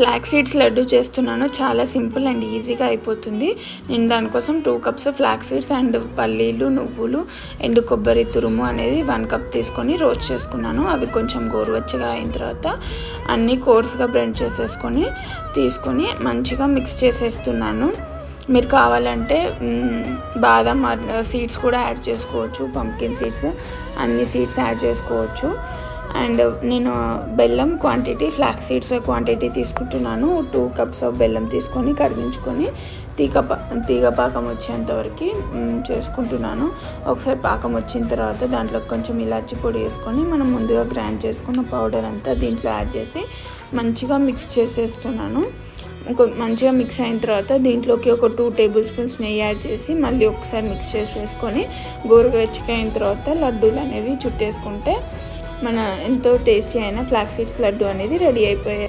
Flax seeds laddu చేస్తున్నాను. చాలా simple and ఈజీగా అయిపోతుంది. నేను దానికోసం 2 కప్స్ ఫ్లాక్స్ సీడ్స్ అండ్ పల్లీలు, నువ్వులు, ఎండు కొబ్బరి తురుము అనేది 1 కప్ తీసుకొని రోస్ట్ చేసుకున్నాను. అవి కొంచెం గోరువెచ్చగా అయిన తర్వాత అన్నీ కోర్స్గా బ్లెండ్ చేసేసుకొని తీసుకొని మంచిగా మిక్స్ చేసేస్తున్నాను. మీరు కావాలంటే బాదం సీడ్స్ కూడా యాడ్ చేసుకోవచ్చు, పంకిన్ సీడ్స్, అన్ని సీడ్స్ యాడ్ చేసుకోవచ్చు. అండ్ నేను బెల్లం క్వాంటిటీ, ఫ్లాక్స్ సీడ్స్ క్వాంటిటీ తీసుకుంటున్నాను. 2 కప్స్ ఆఫ్ బెల్లం తీసుకొని కరిగించుకొని తీగ పాకం వచ్చేంత వరకు చేసుకుంటున్నాను. ఒకసారి పాకం వచ్చిన తర్వాత దాంట్లో కొంచెం ఇలాచి పొడి వేసుకొని మనం ముందుగా గ్రైండ్ చేసుకున్న పౌడర్ అంతా దీంట్లో యాడ్ చేసి మంచిగా మిక్స్ చేసేస్తున్నాను. మంచిగా మిక్స్ అయిన తర్వాత దీంట్లోకి ఒక 2 టేబుల్ స్పూన్స్ నెయ్యి యాడ్ చేసి మళ్ళీ ఒకసారి మిక్స్ చేసేసుకొని గోరువెచ్చగా అయిన తర్వాత లడ్డూలు అనేవి చుట్టేసుకుంటే మన ఎంతో టేస్టీ అయిన ఫ్లాక్స్ సీడ్స్ లడ్డు అనేది రెడీ అయిపోయాయి.